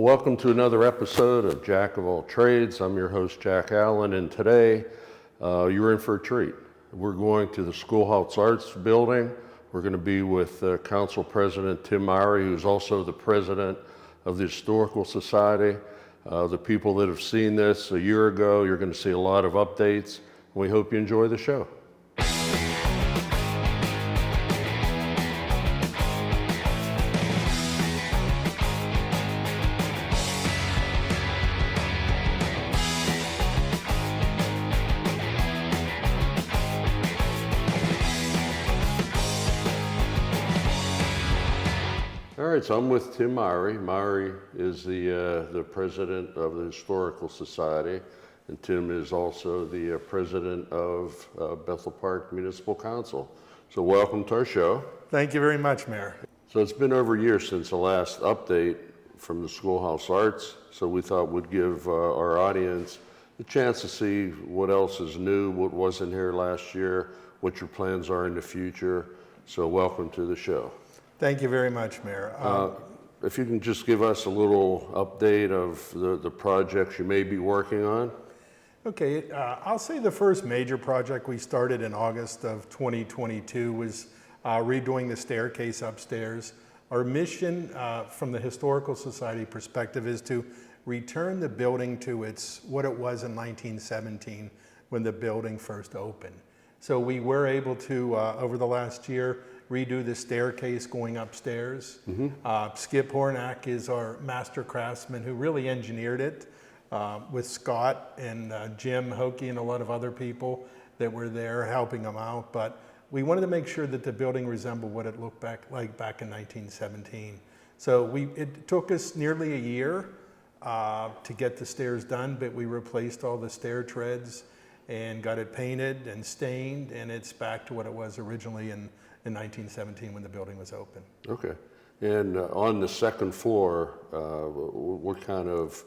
Well, welcome to another episode of Jack of All Trades. I'm your host, Jack Allen, and today you're in for a treat. We're going to the Schoolhouse Arts building. We're going to be with Council President Tim Mowry, who's also the president of the Historical Society. The people that have seen this a year ago, you're going to see a lot of updates. We hope you enjoy the show. All right, so I'm with Tim Mowry. Mowry is the president of the Historical Society, and Tim is also the president of Bethel Park Municipal Council. So welcome to our show. Thank you very much, Mayor. So it's been over a year since the last update from the Schoolhouse Arts, so we thought we'd give our audience a chance to see what else is new, what wasn't here last year, what your plans are in the future. So welcome to the show. Thank you very much, Mayor. If you can just give us a little update of the projects you may be working on. Okay, I'll say the first major project we started in August of 2022 was redoing the staircase upstairs. Our mission from the Historical Society perspective is to return the building to what it was in 1917 when the building first opened. So we were able to, over the last year, redo the staircase going upstairs. Skip Hornack is our master craftsman who really engineered it with Scott and Jim Hokie and a lot of other people that were there helping him out. But we wanted to make sure that the building resembled what it looked like back in 1917. So it took us nearly a year to get the stairs done, but we replaced all the stair treads and got it painted and stained, and it's back to what it was originally in 1917 when the building was open. Okay. And on the second floor, what kind of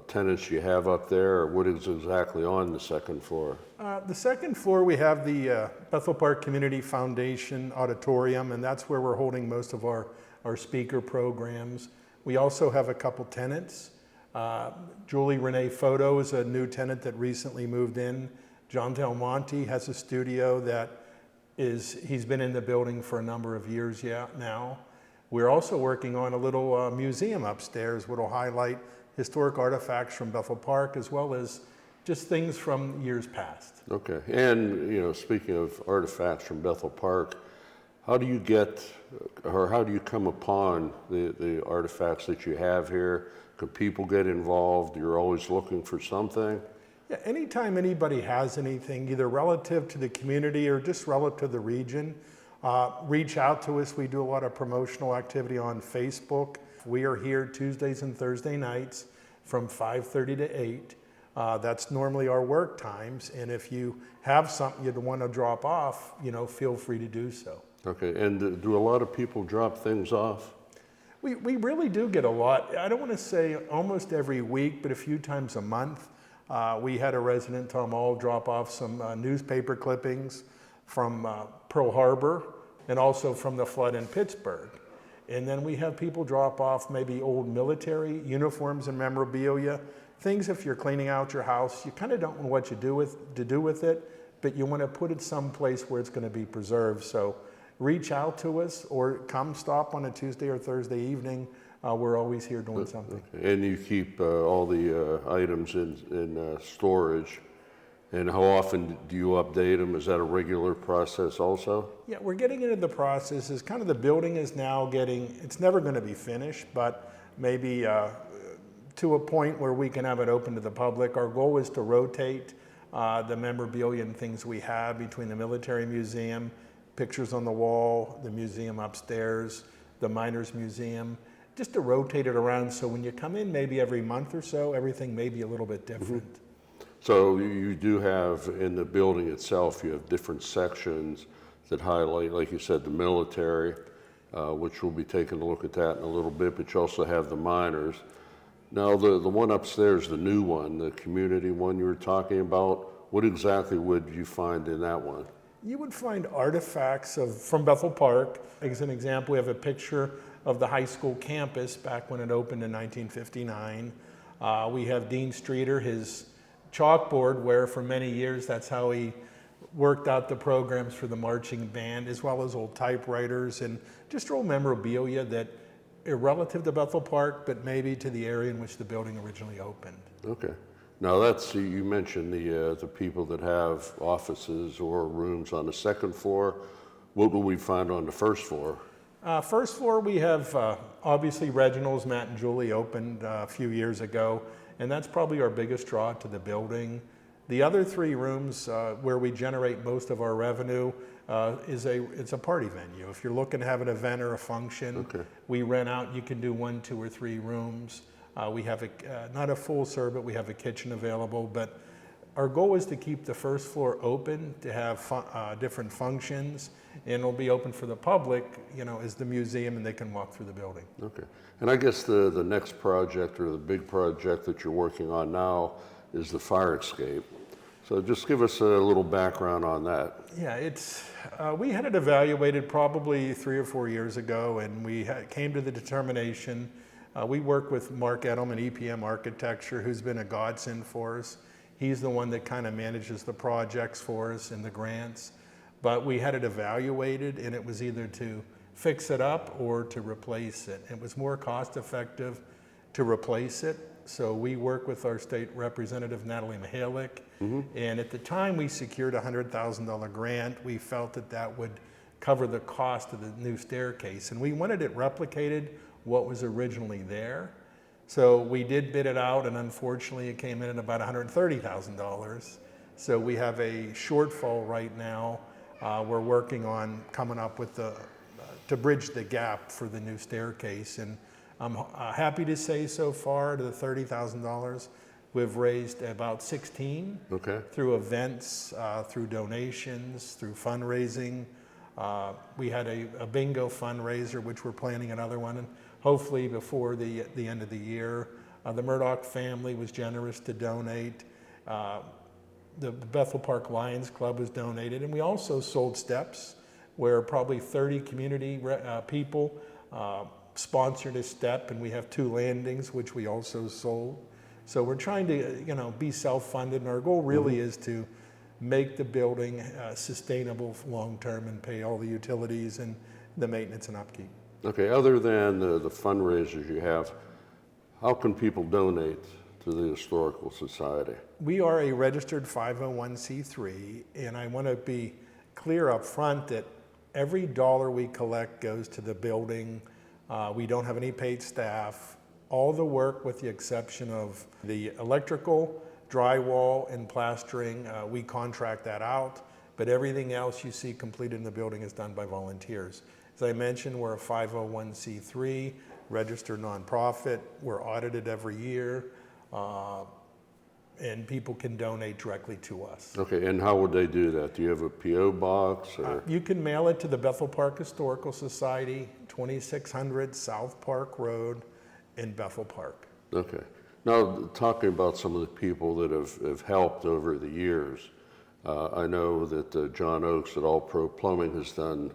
tenants you have up there, or what is exactly on the second floor? The second floor, we have the Bethel Park Community Foundation Auditorium, and that's where we're holding most of our speaker programs. We also have a couple tenants. Julie Renee Photo is a new tenant that recently moved in. John Del Monte has a studio he's been in the building for a number of years now. We're also working on a little museum upstairs which will highlight historic artifacts from Bethel Park as well as just things from years past. Okay, and speaking of artifacts from Bethel Park, how do you come upon the artifacts that you have here? Could people get involved? You're always looking for something? Yeah, anytime anybody has anything, either relative to the community or just relative to the region, reach out to us. We do a lot of promotional activity on Facebook. We are here Tuesdays and Thursday nights from 5:30 to 8. That's normally our work times. And if you have something you'd want to drop off, feel free to do so. Okay, and do a lot of people drop things off? We really do get a lot. I don't want to say almost every week, but a few times a month. We had a resident, Tom All, drop off some newspaper clippings from Pearl Harbor and also from the flood in Pittsburgh. And then we have people drop off maybe old military uniforms and memorabilia. Things if you're cleaning out your house, you kind of don't know what to do with it, but you want to put it someplace where it's going to be preserved. So reach out to us or come stop on a Tuesday or Thursday evening. We're always here doing something. Okay. And you keep all the items in storage. And how often do you update them? Is that a regular process also? Yeah, we're getting into the process. Is kind of the building is now it's never going to be finished, but maybe to a point where we can have it open to the public. Our goal is to rotate the memorabilia and things we have between the military museum, pictures on the wall, the museum upstairs, the Miners Museum, just to rotate it around so when you come in maybe every month or so, everything may be a little bit different. Mm-hmm. So you do have, in the building itself, you have different sections that highlight, like you said, the military, which we'll be taking a look at that in a little bit, but you also have the miners. Now, the one upstairs, the new one, the community one you were talking about, what exactly would you find in that one? You would find artifacts from Bethel Park. As an example, we have a picture of the high school campus back when it opened in 1959. We have Dean Streeter, his chalkboard, where for many years that's how he worked out the programs for the marching band, as well as old typewriters and just old memorabilia that are relative to Bethel Park, but maybe to the area in which the building originally opened. Okay. Now that's, you mentioned the people that have offices or rooms on the second floor. What will we find on the first floor? First floor, we have obviously Reginald's. Matt and Julie opened a few years ago, and that's probably our biggest draw to the building. The other three rooms where we generate most of our revenue it's a party venue. If you're looking to have an event or a function, Okay. we rent out. You can do 1, 2, or 3 rooms. We have not a full serve, but we have a kitchen available. But our goal is to keep the first floor open to have different functions, and it'll be open for the public, as the museum, and they can walk through the building. Okay. And I guess the next project or the big project that you're working on now is the fire escape. So just give us a little background on that. Yeah, we had it evaluated probably 3 or 4 years ago, and we came to the determination. We work with Mark Edelman, EPM Architecture, who's been a godsend for us. He's the one that kind of manages the projects for us and the grants. But we had it evaluated, and it was either to fix it up or to replace it. It was more cost effective to replace it. So we work with our state representative, Natalie Mihalik. And at the time we secured a $100,000 grant, we felt that would cover the cost of the new staircase. And we wanted it replicated what was originally there. So we did bid it out, and unfortunately it came in at about $130,000. So we have a shortfall right now. We're working on coming up with to bridge the gap for the new staircase. And I'm happy to say so far to the $30,000, we've raised about 16 through events, through donations, through fundraising. We had a bingo fundraiser, which we're planning another one, and hopefully before the end of the year. The Murdoch family was generous to donate. The Bethel Park Lions Club was donated, and we also sold steps where probably 30 community people sponsored a step, and we have 2 landings, which we also sold. So we're trying to, be self-funded, and our goal really is to make the building sustainable long-term and pay all the utilities and the maintenance and upkeep. Okay, other than the fundraisers you have, how can people donate to the Historical Society? We are a registered 501c3, and I want to be clear up front that every dollar we collect goes to the building. We don't have any paid staff. All the work, with the exception of the electrical, drywall, and plastering, we contract that out, but everything else you see completed in the building is done by volunteers. As I mentioned, we're a 501c3, registered nonprofit. We're audited every year, and people can donate directly to us. Okay, and how would they do that? Do you have a P.O. box? Or? You can mail it to the Bethel Park Historical Society, 2600 South Park Road in Bethel Park. Okay. Now, talking about some of the people that have helped over the years, I know that John Oakes at All Pro Plumbing has done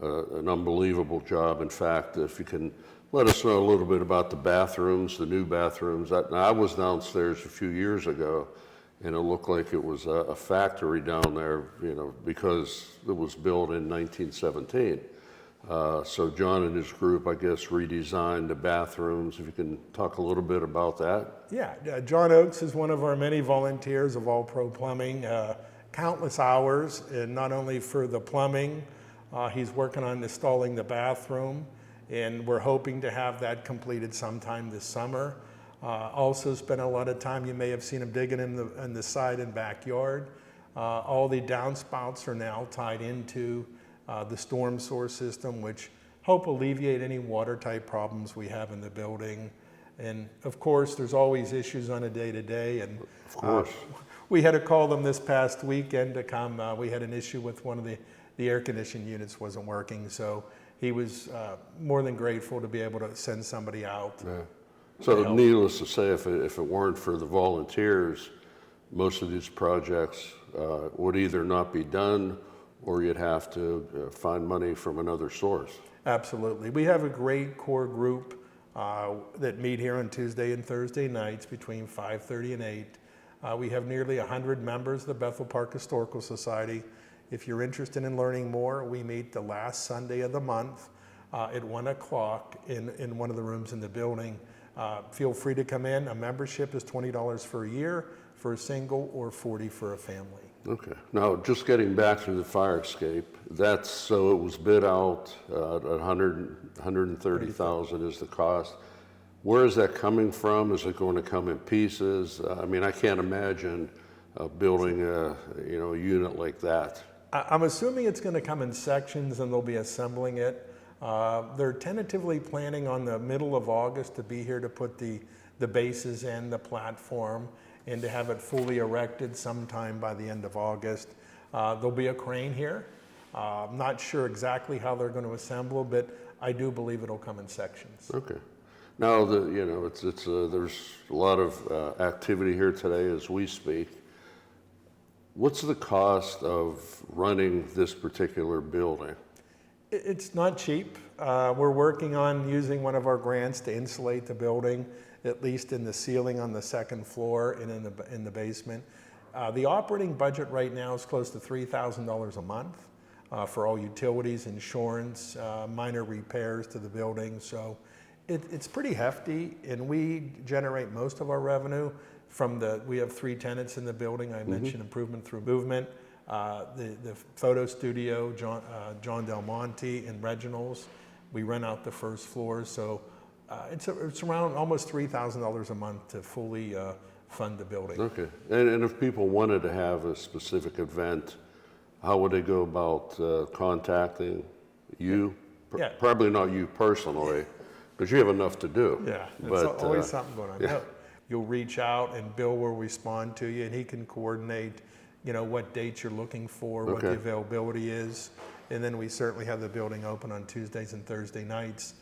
an unbelievable job. In fact, if you can let us know a little bit about the bathrooms, the new bathrooms. I was downstairs a few years ago, and it looked like it was a factory down there, because it was built in 1917. So John and his group, I guess, redesigned the bathrooms. If you can talk a little bit about that. Yeah, John Oakes is one of our many volunteers of All Pro Plumbing. Countless hours, and not only for the plumbing, he's working on installing the bathroom, and we're hoping to have that completed sometime this summer. Also spent a lot of time, you may have seen him digging in the side and backyard. All the downspouts are now tied into the storm source system, which help alleviate any water type problems we have in the building. And of course, there's always issues on a day-to-day. And of course, we had to call them this past weekend to come. We had an issue with one of the air conditioning units wasn't working, so he was more than grateful to be able to send somebody out. Yeah. So needless to say, if it weren't for the volunteers, most of these projects would either not be done or you'd have to find money from another source. Absolutely. We have a great core group that meet here on Tuesday and Thursday nights between 5:30 and 8. We have nearly 100 members of the Bethel Park Historical Society. If you're interested in learning more, we meet the last Sunday of the month at 1 o'clock in one of the rooms in the building. Feel free to come in. A membership is $20 for a year for a single or $40 for a family. Okay. Now, just getting back to the fire escape, that's, so it was bid out at 130,000 is the cost. Where is that coming from? Is it going to come in pieces? I mean, I can't imagine building a unit like that. I'm assuming it's going to come in sections and they'll be assembling it. They're tentatively planning on the middle of August to be here to put the bases in, the platform, and to have it fully erected sometime by the end of August. There'll be a crane here. I'm not sure exactly how they're going to assemble, but I do believe it'll come in sections. Okay. Now, there's a lot of activity here today as we speak. What's the cost of running this particular building? It's not cheap. We're working on using one of our grants to insulate the building, at least in the ceiling on the second floor and in the basement. The operating budget right now is close to $3,000 a month for all utilities, insurance, minor repairs to the building. So it's pretty hefty, and we generate most of our revenue from we have 3 tenants in the building. I mentioned Improvement Through Movement, the photo studio, John Del Monte and Reginald's. We rent out the first floor, so it's around almost $3,000 a month to fully fund the building. Okay. And if people wanted to have a specific event, how would they go about contacting you? Yeah. Probably not you personally, because you have enough to do. Yeah, there's always something going on. Yeah. You'll reach out and Bill will respond to you, and he can coordinate, what dates you're looking for, what the availability is. And then we certainly have the building open on Tuesdays and Thursday nights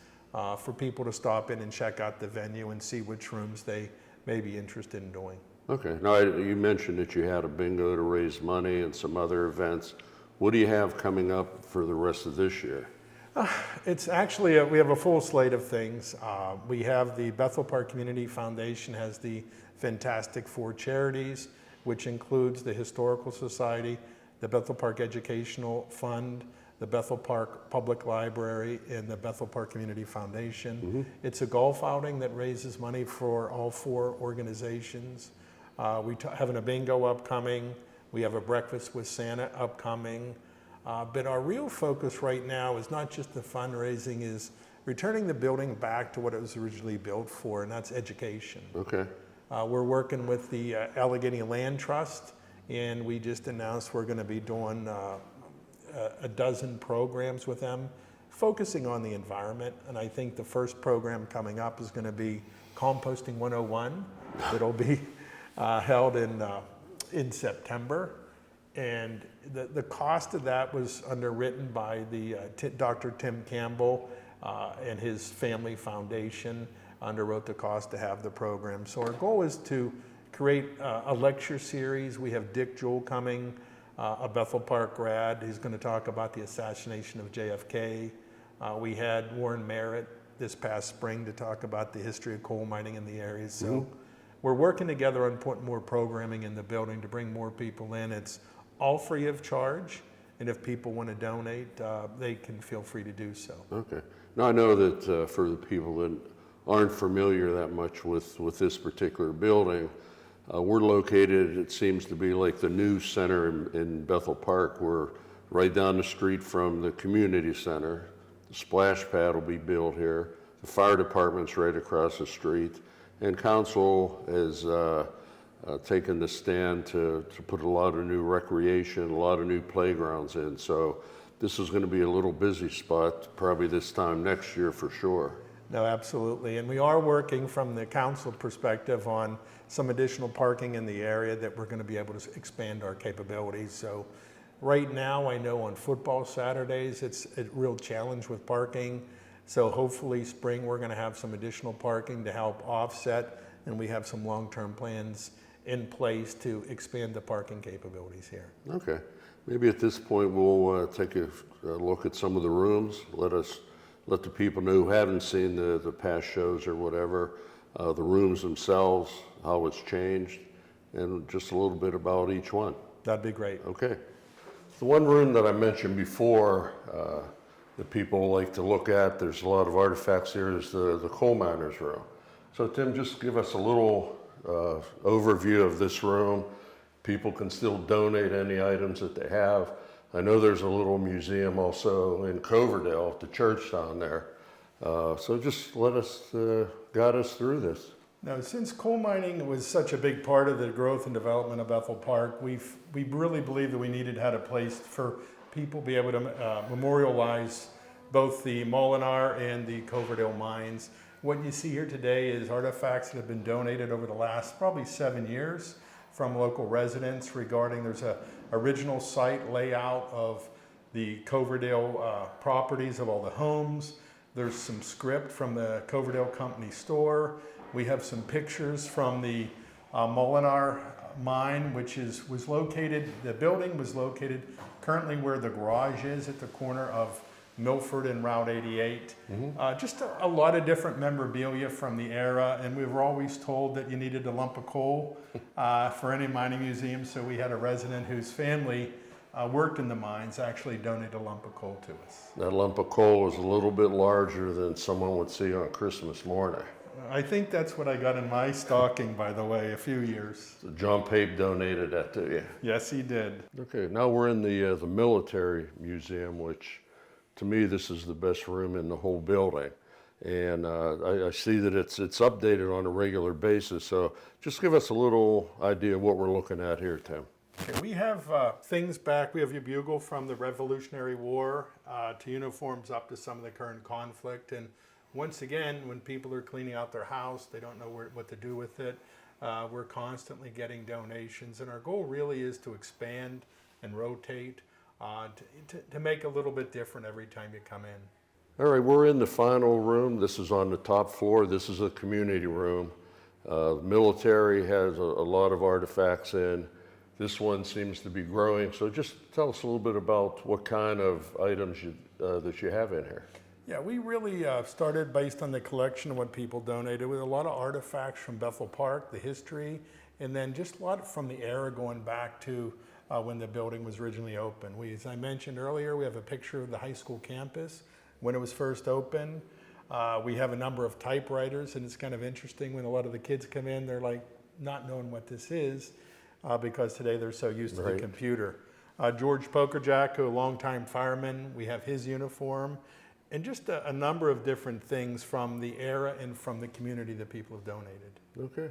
for people to stop in and check out the venue and see which rooms they may be interested in doing. Okay. Now, you mentioned that you had a bingo to raise money and some other events. What do you have coming up for the rest of this year? It's actually, we have a full slate of things. We have the Bethel Park Community Foundation has the Fantastic Four charities, which includes the Historical Society, the Bethel Park Educational Fund, the Bethel Park Public Library, and the Bethel Park Community Foundation. It's a golf outing that raises money for all 4 organizations. Having a bingo upcoming. We have a breakfast with Santa upcoming. But our real focus right now is not just the fundraising, is returning the building back to what it was originally built for, and that's education. Okay. We're working with the Allegheny Land Trust, and we just announced we're going to be doing a dozen programs with them, focusing on the environment. And I think the first program coming up is going to be Composting 101. It'll be held in September. And the cost of that was underwritten by the Dr. Tim Campbell and his family foundation underwrote the cost to have the program. So our goal is to create a lecture series. We have Dick Jewell coming, a Bethel Park grad. He's going to talk about the assassination of JFK. We had Warren Merritt this past spring to talk about the history of coal mining in the area. So we're working together on putting more programming in the building to bring more people in. It's all free of charge, and if people want to donate, they can feel free to do so. Okay. Now, I know that for the people that aren't familiar that much with this particular building, we're located, it seems to be like the news center in Bethel Park. We're right down the street from the community center. The splash pad will be built here. The fire department's right across the street. And council has taken the stand to put a lot of new recreation, a lot of new playgrounds in. So this is going to be a little busy spot probably this time next year for sure. No, absolutely. And we are working from the council perspective on some additional parking in the area that we're going to be able to expand our capabilities. So right now, I know on football Saturdays, it's a real challenge with parking. So hopefully spring, we're going to have some additional parking to help offset, and we have some long-term plans in place to expand the parking capabilities here. Okay. Maybe at this point we'll take a look at some of the rooms. Let the people know who haven't seen the past shows or whatever, the rooms themselves, how it's changed, and just a little bit about each one. That'd be great. Okay. The one room that I mentioned before that people like to look at, there's a lot of artifacts here, is the coal miners room. So Tim, just give us a little overview of this room. People can still donate any items that they have. I know there's a little museum also in Coverdale at the church down there. So just guide us through this. Now, since coal mining was such a big part of the growth and development of Bethel Park, we really believed that we needed to have a place for people to be able to memorialize both the Molinar and the Coverdale mines. What you see here today is artifacts that have been donated over the last probably 7 years from local residents regarding, there's a original site layout of the Coverdale properties of all the homes. There's some script from the Coverdale Company store. We have some pictures from the Molinar mine, which was located, the building was located currently where the garage is at the corner of Milford and Route 88. Just a lot of different memorabilia from the era, and we were always told that you needed a lump of coal for any mining museum, so we had a resident whose family worked in the mines actually donate a lump of coal to us. That lump of coal is a little bit larger than someone would see on Christmas morning. I think that's what I got in my stocking, by the way, a few years. So John Pape donated that to you. Yes, he did. Okay, now we're in the military museum, which to me this is the best room in the whole building. And I see that it's updated on a regular basis. So just give us a little idea of what we're looking at here, Tim. Okay, we have things back. We have your bugle from the Revolutionary War to uniforms up to some of the current conflict. And once again, when people are cleaning out their house, they don't know what to do with it. We're constantly getting donations. And our goal really is to expand and rotate to make a little bit different every time you come in. All right, we're in the final room. This is on the top floor. This is a community room. The military has a lot of artifacts in. This one seems to be growing. So just tell us a little bit about what kind of items that you have in here. Yeah, we really started based on the collection of what people donated with a lot of artifacts from Bethel Park, the history, and then just a lot from the era going back to when the building was originally open. As I mentioned earlier, we have a picture of the high school campus when it was first opened. We have a number of typewriters, and it's kind of interesting when a lot of the kids come in, they're like not knowing what this is because today they're so used to the computer. George Pokerjack, a longtime fireman, we have his uniform, and just a number of different things from the era and from the community that people have donated. Okay.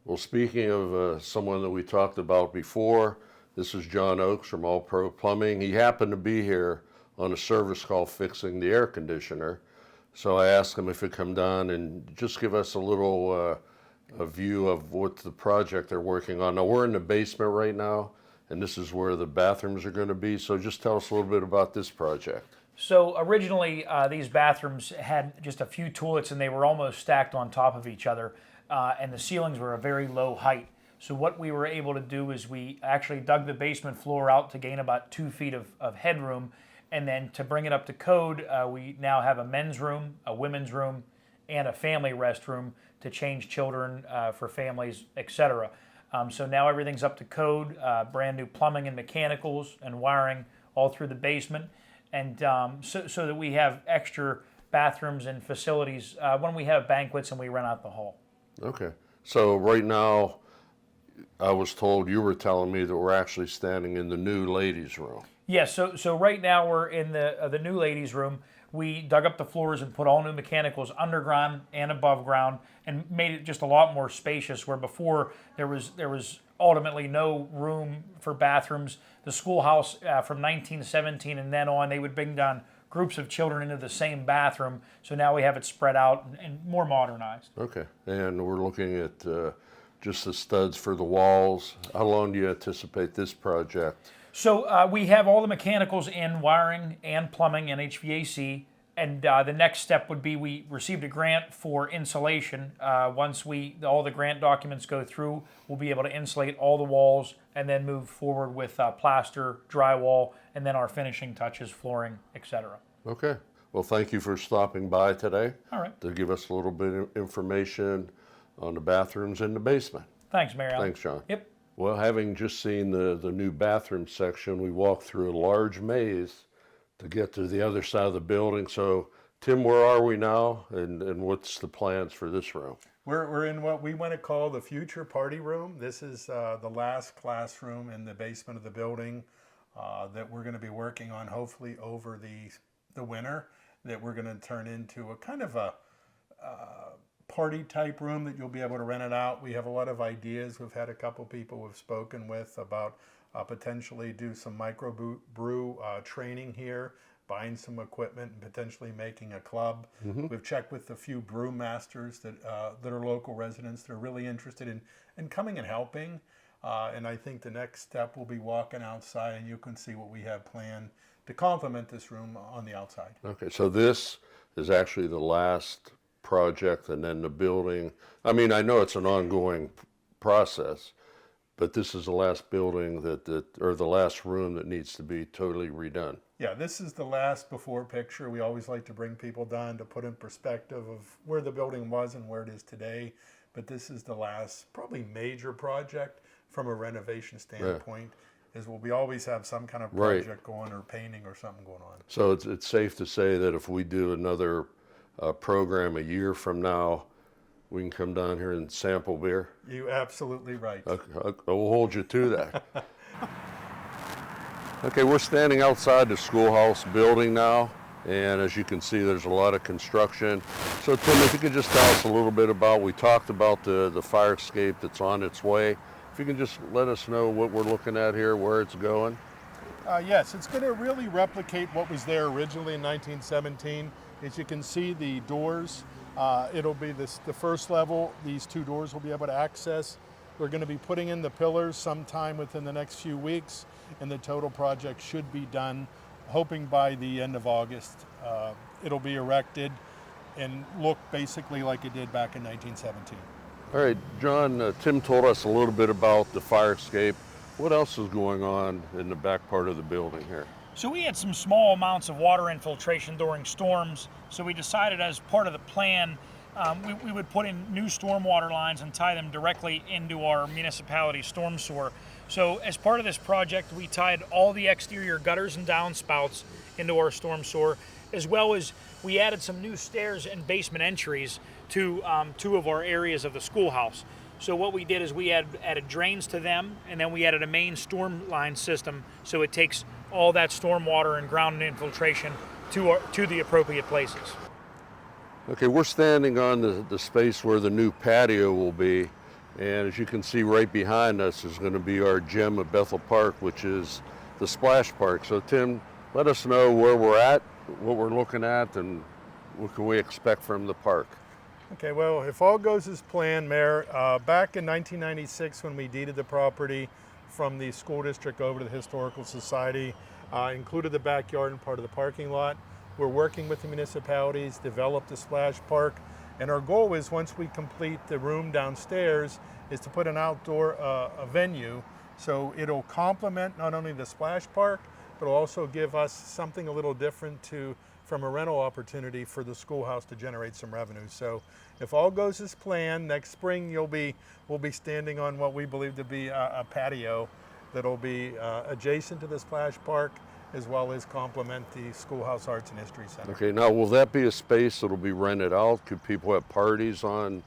Well, speaking of someone that we talked about before, this is John Oakes from All Pro Plumbing. He happened to be here on a service call fixing the air conditioner. So I asked him if he'd come down and just give us a little a view of what the project they're working on. Now, we're in the basement right now, and this is where the bathrooms are going to be. So just tell us a little bit about this project. So originally, these bathrooms had just a few toilets, and they were almost stacked on top of each other, and the ceilings were a very low height. So what we were able to do is we actually dug the basement floor out to gain about 2 feet of headroom, and then to bring it up to code, we now have a men's room, a women's room, and a family restroom to change children for families, etc. So now everything's up to code, brand new plumbing and mechanicals and wiring all through the basement. And so that we have extra bathrooms and facilities when we have banquets and we rent out the hall. Okay. So right now, I was told, you were telling me that we're actually standing in the new ladies' room. Yes, so right now we're in the new ladies' room. We dug up the floors and put all new mechanicals underground and above ground and made it just a lot more spacious, where before there was ultimately no room for bathrooms. The schoolhouse from 1917 and then on, they would bring down groups of children into the same bathroom. So now we have it spread out and more modernized. Okay, and we're looking at just the studs for the walls. How long do you anticipate this project? So we have all the mechanicals and wiring and plumbing and HVAC. And the next step would be we received a grant for insulation. Once all the grant documents go through, we'll be able to insulate all the walls and then move forward with plaster, drywall, and then our finishing touches, flooring, etc. Okay. Well, thank you for stopping by today. All right. To give us a little bit of information on the bathrooms in the basement. Thanks, Mary Ellen. Thanks, John. Yep. Well, having just seen the new bathroom section, we walked through a large maze to get to the other side of the building. So, Tim, where are we now, and what's the plans for this room? We're in what we want to call the future party room. This is the last classroom in the basement of the building that we're going to be working on hopefully over the winter, that we're going to turn into a kind of a party type room that you'll be able to rent it out. We have a lot of ideas. We've had a couple people we've spoken with about potentially do some microbrew training here, buying some equipment and potentially making a club. We've checked with a few brewmasters that are local residents that are really interested in coming and helping. And I think the next step will be walking outside, and you can see what we have planned to complement this room on the outside. Okay, so this is actually the last project, and then the building. I mean, I know it's an ongoing process, but this is the last building or the last room that needs to be totally redone. Yeah, this is the last before picture. We always like to bring people down to put in perspective of where the building was and where it is today. But this is the last probably major project from a renovation standpoint. Is we always have some kind of project going, or painting or something going on. So it's safe to say that if we do another program a year from now, we can come down here and sample beer? You're absolutely right. Okay, I will hold you to that. Okay, we're standing outside the schoolhouse building now, and as you can see, there's a lot of construction. So Tim, if you could just tell us a little bit about, we talked about the fire escape that's on its way. If you can just let us know what we're looking at here, where it's going. Yes, it's going to really replicate what was there originally in 1917. As you can see, the doors, it'll be the first level. These two doors will be able to access. We're going to be putting in the pillars sometime within the next few weeks, and the total project should be done, hoping by the end of August. It'll be erected and look basically like it did back in 1917. All right, John, Tim told us a little bit about the fire escape. What else is going on in the back part of the building here? So we had some small amounts of water infiltration during storms, so we decided as part of the plan we would put in new stormwater lines and tie them directly into our municipality storm sewer. So as part of this project, we tied all the exterior gutters and downspouts into our storm sewer, as well as we added some new stairs and basement entries to two of our areas of the schoolhouse. So what we did is we added drains to them, and then we added a main storm line system, so it takes all that storm water and ground infiltration to the appropriate places. Okay, we're standing on the space where the new patio will be, and as you can see right behind us is going to be our gem of Bethel Park, which is the splash park. So Tim, let us know where we're at, what we're looking at, and what can we expect from the park. Okay, well, if all goes as planned, Mayor, back in 1996 when we deeded the property from the school district over to the Historical Society, included the backyard and part of the parking lot. We're working with the municipalities, developed the splash park, and our goal is once we complete the room downstairs is to put an outdoor venue, so it'll complement not only the splash park, but it'll also give us something a little different from a rental opportunity for the schoolhouse to generate some revenue. So if all goes as planned, next spring we'll be standing on what we believe to be a patio that'll be adjacent to the splash park, as well as complement the Schoolhouse Arts and History Center. Okay, now will that be a space that'll be rented out? Could people have parties on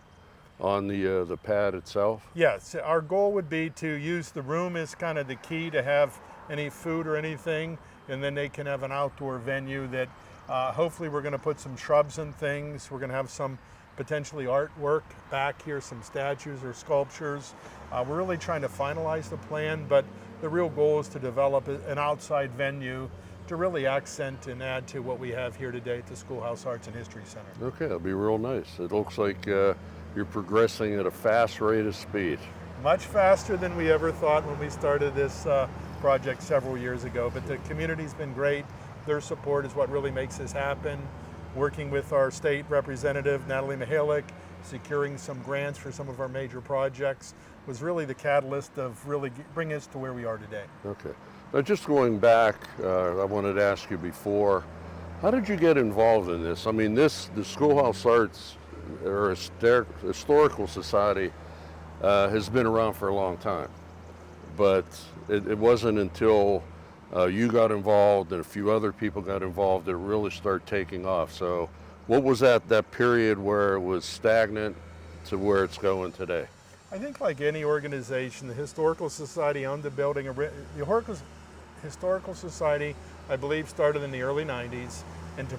the pad itself? Yes, our goal would be to use the room as kind of the key to have any food or anything, and then they can have an outdoor venue that hopefully we're going to put some shrubs and things. We're going to have some potentially artwork back here, some statues or sculptures. We're really trying to finalize the plan, but the real goal is to develop an outside venue to really accent and add to what we have here today at the Schoolhouse Arts and History Center. Okay, that'll be real nice. It looks like you're progressing at a fast rate of speed. Much faster than we ever thought when we started this project several years ago, but the community's been great. Their support is what really makes this happen. working with our state representative, Natalie Mihalik, securing some grants for some of our major projects was really the catalyst of really bringing us to where we are today. Okay. Now, just going back, I wanted to ask you before, how did you get involved in this? I mean, the Schoolhouse Arts or Historical Society has been around for a long time, but it wasn't until you got involved and a few other people got involved that it really started taking off. So what was that period where it was stagnant to where it's going today? I think like any organization, the Historical Society owned the building. The Historical Society, I believe, started in the early 90s and to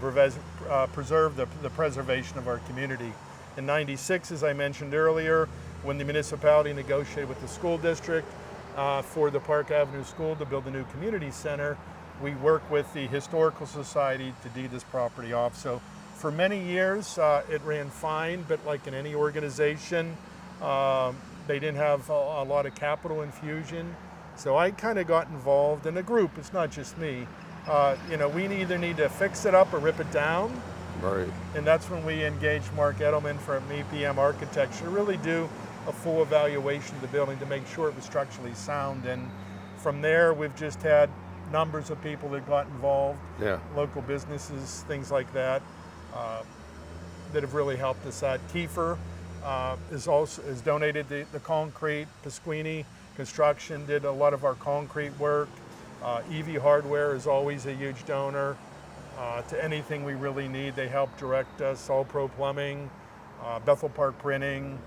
preserve the preservation of our community. In 96, as I mentioned earlier, when the municipality negotiated with the school district for the Park Avenue School to build a new community center, we worked with the Historical Society to deed this property off. So for many years, it ran fine, but like in any organization, they didn't have a lot of capital infusion. So I kind of got involved in a group. It's not just me. We either need to fix it up or rip it down. Right. And that's when we engaged Mark Edelman from EPM Architecture to really do a full evaluation of the building to make sure it was structurally sound. And from there, we've just had numbers of people that got involved, local businesses, things like that, that have really helped us out. Kiefer has donated the concrete. Pasquini Construction did a lot of our concrete work. EV Hardware is always a huge donor to anything we really need. They help direct us. All Pro Plumbing, Bethel Park Printing.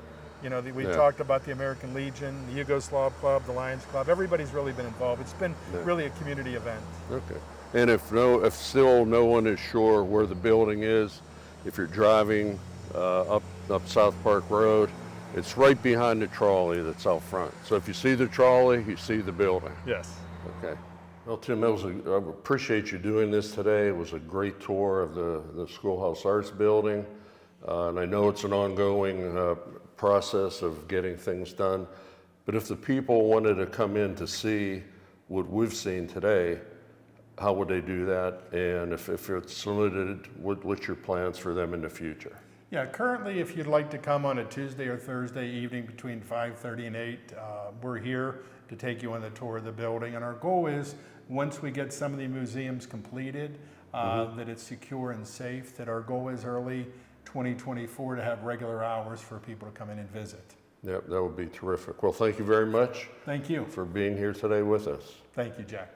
We talked about the American Legion, the Yugoslav Club, the Lions Club. Everybody's really been involved. It's been really a community event. Okay. And if still no one is sure where the building is, if you're driving up South Park Road, it's right behind the trolley that's out front. So if you see the trolley, you see the building. Yes. Okay. Well, Tim, I appreciate you doing this today. It was a great tour of the Schoolhouse Arts building. And I know it's an ongoing process of getting things done. But if the people wanted to come in to see what we've seen today, how would they do that? And if it's limited, what's your plans for them in the future? Yeah, currently, if you'd like to come on a Tuesday or Thursday evening between 5:30 and 8, we're here to take you on the tour of the building. And our goal is, once we get some of the museums completed, that it's secure and safe, that our goal is early 2024 to have regular hours for people to come in and visit. Yep, that would be terrific. Well, thank you very much. Thank you. For being here today with us. Thank you, Jack.